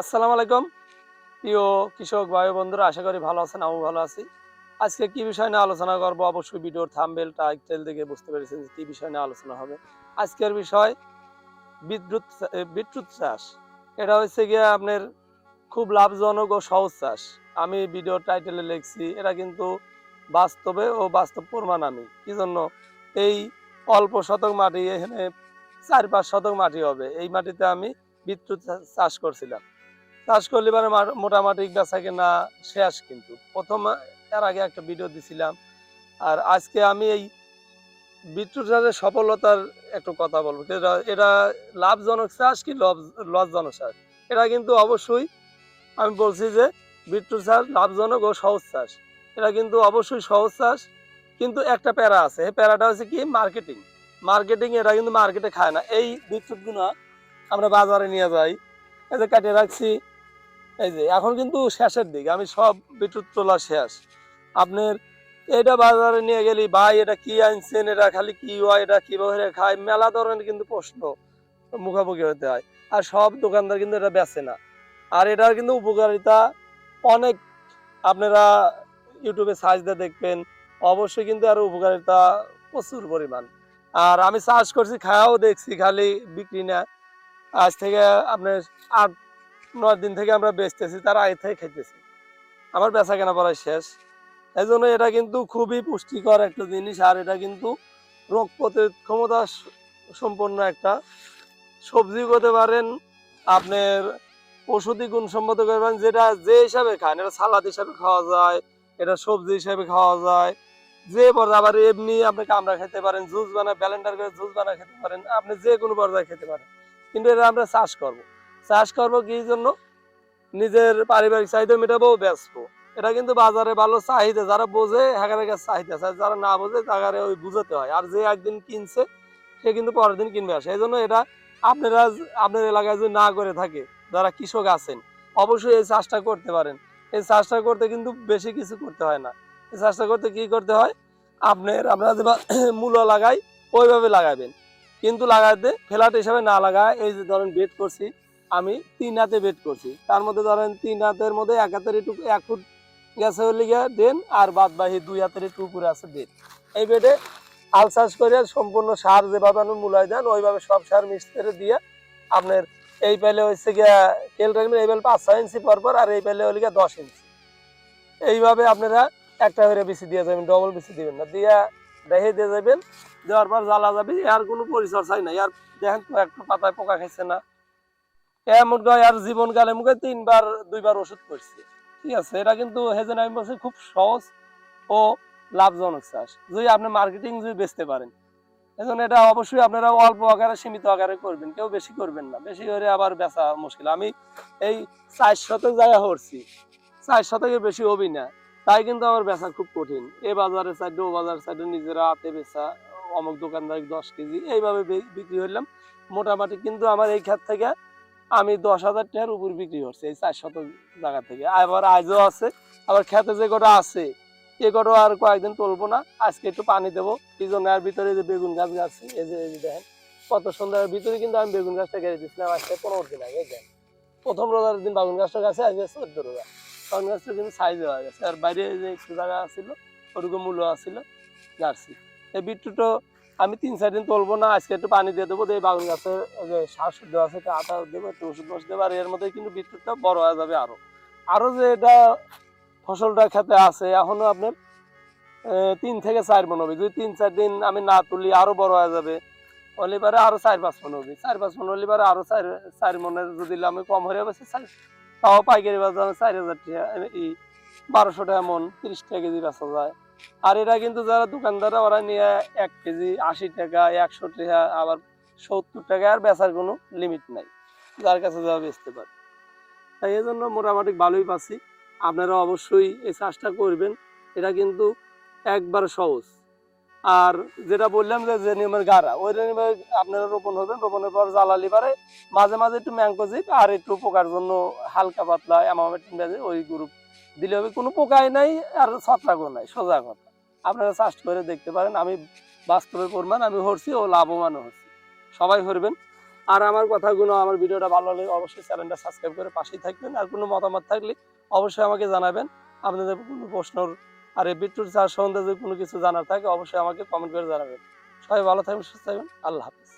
আসসালামু আলাইকুম প্রিয় কৃষক ভাই বন্ধুরা, আশা করি ভালো আছেন। আমিও ভালো আছি। আজকে কি বিষয় নিয়ে আলোচনা করব, অবশ্যই ভিডিওর থাম্বনেল টাইটেল দেখে বুঝতে পেরেছেন যে কি বিষয় নিয়ে আলোচনা হবে। আজকের বিষয় বিটরুট চাষ। এটা হচ্ছে গিয়ে আপনার খুব লাভজনক ও সহজ চাষ। আমি ভিডিওর টাইটেলে লিখছি, এটা কিন্তু বাস্তবে ও বাস্তব প্রমাণ। আমি কি জন্য এই অল্প শতক মাটি, এখানে 4-5 শতক মাটি হবে, এই মাটিতে আমি বিটরুট চাষ করছিলাম। চাষ করলে এবারে মোটামুটি বেচা কেনা শেষ। কিন্তু প্রথম এর আগে একটা ভিডিও দিছিলাম। আর আজকে আমি এই বিটরুট চাষের সফলতার একটু কথা বলবো। এটা লাভজনক চাষ কি লসজনক চাষ, এটা কিন্তু অবশ্যই আমি বলছি যে বিটরুট চাষ লাভজনক ও সহজ চাষ। এটা কিন্তু অবশ্যই সহজ চাষ, কিন্তু একটা প্যারা আছে। এই প্যারাটা হচ্ছে কি মার্কেটিং। এটা কিন্তু মার্কেটে খায় না। এই বিটরুট গুলো আমরা বাজারে নিয়ে যাই, এই যে কাটিয়ে রাখছি, এই যে এখন কিন্তু শেষের দিকে, আমি সব বিদ্যুৎ তোলা শেষ। আপনার এটা বাজারে নিয়ে গেলি, ভাই এটা কি আনছেন, এটা খালি কি হয়, এটা কিভাবে খায়, মেলা ধরনের কিন্তু প্রশ্ন মুখোমুখি হতে হয়। আর সব দোকানদার কিন্তু এটা বেচে না। আর এটার কিন্তু উপকারিতা অনেক, আপনারা ইউটিউবে সার্চ দিয়ে দেখবেন, অবশ্যই কিন্তু আরো উপকারিতা প্রচুর পরিমাণ। আর আমি সার্চ করছি, খাওয়াও দেখছি, খালি বিক্রি না। আজ থেকে আপনার 8-9 দিন থেকে আমরা বেচতেছি, তার আগে থেকে খাইতেছি, আমার বেচা কেনা প্রায় শেষ। এই জন্য এটা কিন্তু খুবই পুষ্টিকর একটা জিনিস। আর এটা কিন্তু রোগ প্রতিরোধ ক্ষমতা সম্পন্ন একটা সবজি করতে পারেন, আপনার ঔষধি গুণসম্মত করতে পারেন। যেটা যে হিসাবে খান, এটা সালাদ হিসাবে খাওয়া যায়, এটা সবজি হিসাবে খাওয়া যায়, যে পর্যায়ে আবার এমনি আপনি কামড়া খেতে পারেন, জুস বানায় ব্যালেন্ডার করে জুস বানায় খেতে পারেন, আপনি যে কোনো পর্যায়ে খেতে পারেন। কিন্তু এটা আমরা চাষ করবো কি জন্য? নিজের পারিবারিক চাহিদা মেটাবো, বেচবো। এটা কিন্তু বাজারে ভালো চাহিদা, যারা বোঝে হ্যাকারের কাছে চাহিদা চায়, যারা না বোঝে তাকে ওই বুঝাতে হয়। আর যে একদিন কিনছে সে কিন্তু পরের দিন কিনবে আসে। এই জন্য এটা আপনারা আপনার এলাকায় যদি না করে থাকে, যারা কৃষক আছেন, অবশ্যই এই চাষটা করতে পারেন। এই চাষটা করতে কিন্তু বেশি কিছু করতে হয় না। এই চাষটা করতে কি করতে হয়, আপনারা যে মূলো লাগাই ওইভাবে লাগাবেন, কিন্তু লাগাইতে ফ্ল্যাট হিসাবে না লাগায়। এই যে ধরেন বেড করছি, আমি 3 হাতে বেড করছি, তার মধ্যে ধরেন 3 হাতের মধ্যে 1 হাতের একটু 1 ফুট গেছে হলে গিয়ে দেন, আর বাদ বাকি 2 হাতের একটু উপরে আছে বেড। এই বেডে আল চাষ করে সম্পূর্ণ সার যেভাবে আপনি মূলায় দেন, ওইভাবে সব সার মিক্সচারে দিয়ে আপনার এই পেলে হচ্ছে গিয়া তেল রাখবেন। এই পেলে 5-6 ইঞ্চি পরপর, আর এই পেলে হলে গিয়া 10 ইঞ্চি। এইভাবে আপনারা একটা করে বিচি দিয়ে যাবেন, ডবল বিচি দিবেন না, দিয়া রেখে দিয়ে যাবেন। দেওয়ার পর জ্বালা যাবে, আর কোনো পরিচর্যাই নাই। আর দেখেন তো একটা পাতায় পোকা খাইছে না। এমন আর জীবনকালে মুখে 3-2বার ওষুধ করছি। ঠিক আছে, এটা কিন্তু হেজেন আমি বলছি খুব সহজ ও লাভজনক চাষ, যদি আপনি মার্কেটিং যদি বেচতে পারেন। এজন্য এটা অবশ্যই আপনারা অল্প আকারে, সীমিত আকারে করবেন, কেউ বেশি করবেন না। বেশি করে আবার বেচা মুশকিল। আমি এই 4 শতক জায়গা করছি, 4 শতকের বেশি হবি না, তাই কিন্তু আমার বেচা খুব কঠিন। এ বাজারের সাইডে ও বাজারের সাইডে নিজেরা হাতে বেচা, অমুক দোকানদার 10 কেজি এইভাবে বিক্রি হইলাম মোটামুটি। কিন্তু আমার এই ক্ষেত থেকে আমি 10,000 টাকার উপর বিক্রি করছি এই 4 শতক জায়গা থেকে। আবার আজও আছে, আবার খেতে যে কটা আছে এ কটা আর কয়েকদিন তুলবো না। আজকে একটু পানি দেবো। এই জন্য আর ভিতরে যে বেগুন গাছ গাছছি, এই যে দেখেন কত সুন্দর। ভিতরে কিন্তু আমি বেগুন গাছটা গেড়ে দিচ্ছিলাম আজকে 15 দিন আগে। দেখেন প্রথম রোজার দিন বেগুন গাছটা গাছে, আজকে 14 রোজা। বেগুন গাছটা কিন্তু সাইজ হয়ে গেছে। আর বাইরে যে একটু জায়গা ছিল ওটুকু মূল্য আছিল গাছছি। এই বিট্টুটো আমি 3-4 দিন তুলবো না, আজকে একটু পানি দিয়ে দেবো। এই বাগুন গাছের যে সার শুদ্ধ আছে, আটা দেবো, একটু ওষুধ বস দেবো। আর এর মধ্যে কিন্তু বিট্টুটটা বড় হয়ে যাবে। আরো যে এটা ফসলটা খেতে আছে এখনো আপনার 3 থেকে 4 মন হবে। যদি 3-4 দিন আমি না তুলি আরো বড় হয়ে যাবে, হলে পারে আরো 4-5 মন হবে। 4-5 মন হলে পারে আরো 4 মনের যদি আমি কম হয়ে গেছে, তাও পাইকারি বাজারে 4,000 টাকা, 1200 টাকা মন, 30 টাকা কেজি বেচা যায়। আর এটা কিন্তু যারা দোকানদাররা ওরা নিয়ে 1 কেজি 80 টাকা, 100 টাকা, আবার 70 টাকা, আর বেচার কোনো লিমিট নাই, যার কাছে যাওয়া বেচতে পারে। তাই এই জন্য মোটামুটি ভালোই পাচ্ছি। আপনারা অবশ্যই এই চাষটা করবেন, এটা কিন্তু একবার সহজ। আর যেটা বললাম যে নিয়মের গাড়া, ওই নিয়মে আপনারা রোপণ হবেন। রোপণের পর জ্বালালি পারে মাঝে মাঝে একটু ম্যাংকোজিপ আর একটু পোকার জন্য হালকা পাতলা অ্যামামেটিন ওই গ্রুপ দিলে হবে। কোনো পোকাই নাই আর ছত্রাকও নাই, সোজা কথা। আপনারা চাষ করে দেখতে পারেন। আমি বাস্তবে প্রমাণ, আমি হচ্ছি ও লাভবানও হচ্ছি। সবাই করবেন। আর আমার কথাগুলো, আমার ভিডিওটা ভালো লাগলে অবশ্যই চ্যানেলটা সাবস্ক্রাইব করে পাশেই থাকবেন। আর কোনো মতামত থাকলে অবশ্যই আমাকে জানাবেন। আপনাদের কোনো প্রশ্ন আর এই বিটরুট চাষ সম্বন্ধে যদি কোনো কিছু জানার থাকে অবশ্যই আমাকে কমেন্ট করে জানাবেন। সবাই ভালো থাকবেন, সুস্থ থাকবেন। আল্লাহ হাফেজ।